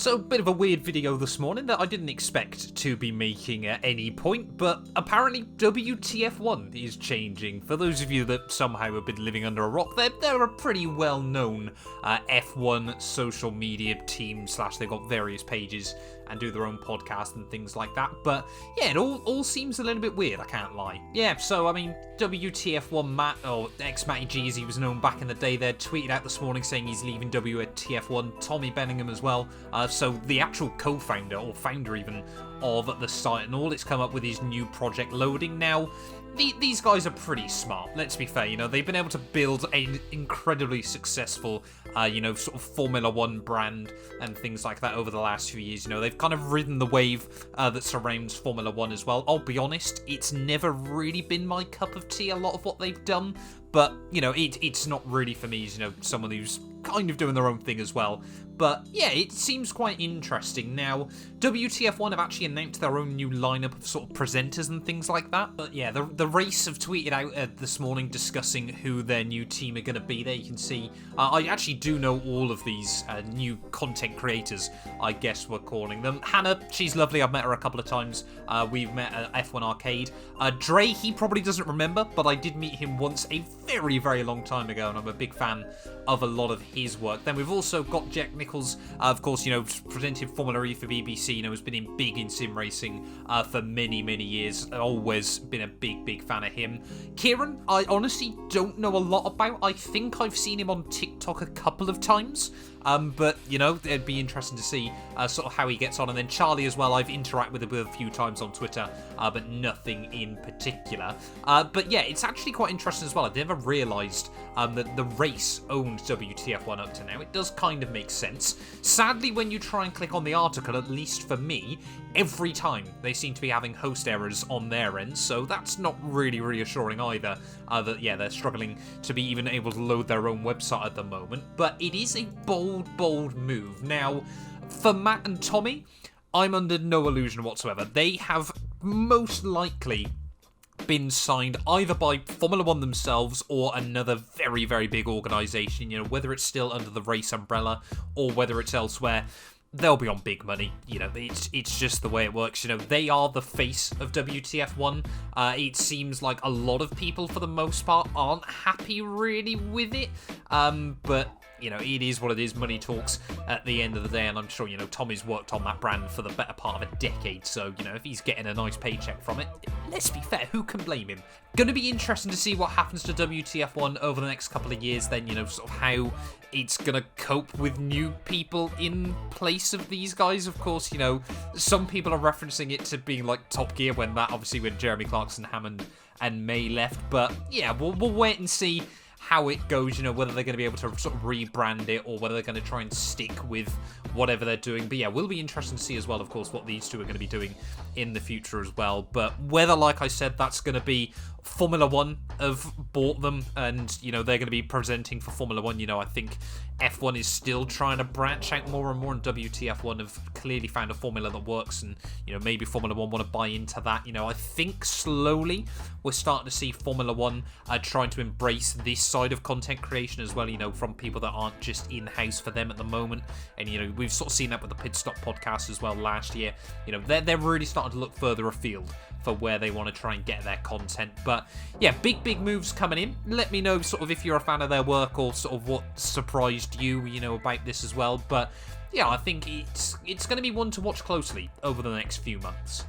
So, bit of a weird video this morning that I didn't expect to be making at any point, but apparently WTF1 is changing. For those of you that somehow have been living under a rock, they're a pretty well-known F1 social media team, / they've got various pages and do their own podcast and things like that. But yeah, it all seems a little bit weird, I can't lie. Yeah, so I mean, WTF1 Matt, or ex-Matty G as he was known back in the day there, tweeted out this morning saying he's leaving WTF1, Tommy Benningham as well. So the actual co-founder, or founder even, of the site and all, it's come up with his new project loading. Now, these guys are pretty smart, let's be fair. You know, they've been able to build an incredibly successful, sort of Formula One brand and things like that over the last few years. You know, they've kind of ridden the wave that surrounds Formula One as well. I'll be honest, it's never really been my cup of tea, a lot of what they've done. But, you know, it's not really for me as, someone who's kind of doing their own thing as well. But, yeah, it seems quite interesting. Now, WTF1 have actually announced their own new lineup of sort of presenters and things like that. But, yeah, the race have tweeted out this morning discussing who their new team are going to be. There you can see, I actually do know all of these new content creators, I guess we're calling them. Hannah, she's lovely. I've met her a couple of times. We've met at F1 Arcade. Dre, he probably doesn't remember, but I did meet him once a very, very long time ago, and I'm a big fan of a lot of his work. Then we've also got Jack Nichols, of course, presented Formula E for BBC, has been big in sim racing for many, many years. always been a big fan of him. Kieran, I honestly don't know a lot about. I think I've seen him on TikTok a couple of times. But, it'd be interesting to see sort of how he gets on. And then Charlie as well, I've interacted with him a few times on Twitter, but nothing in particular. But yeah, it's actually quite interesting as well. I've never realised that the race owned WTF1 up to now. It does kind of make sense. Sadly, when you try and click on the article, at least for me, every time they seem to be having host errors on their end. So that's not really reassuring either. That, yeah, they're struggling to be even able to load their own website at the moment. But it is a bold move. Now, for Matt and Tommy, I'm under no illusion whatsoever. They have most likely been signed either by Formula One themselves or another very big organisation, whether it's still under the race umbrella or whether it's elsewhere. They'll be on big money. It's just the way it works. They are the face of WTF1. It seems like a lot of people, for the most part, aren't happy really with it. But it is what it is. Money talks at the end of the day, and I'm sure, Tommy's worked on that brand for the better part of a decade, so, if he's getting a nice paycheck from it, let's be fair, who can blame him? Going to be interesting to see what happens to WTF1 over the next couple of years then, sort of how it's going to cope with new people in place of these guys. Of course, some people are referencing it to being like Top Gear when Jeremy Clarkson, Hammond and May left, but yeah, we'll wait and see how it goes, whether they're going to be able to sort of rebrand it or whether they're going to try and stick with whatever they're doing. But yeah, will be interesting to see as well, of course, what these two are going to be doing in the future as well. But whether, like I said, that's going to be Formula One have bought them and, they're going to be presenting for Formula One. I think F1 is still trying to branch out more and more, and WTF1 have clearly found a formula that works, and, maybe Formula One want to buy into that. I think slowly we're starting to see Formula One trying to embrace this side of content creation as well, from people that aren't just in-house for them at the moment. And, we've sort of seen that with the Pit Stop podcast as well last year. They're really starting to look further afield for where they want to try and get their content. But yeah, big moves coming in. Let me know sort of if you're a fan of their work or sort of what surprised you, about this as well. But yeah, I think it's going to be one to watch closely over the next few months.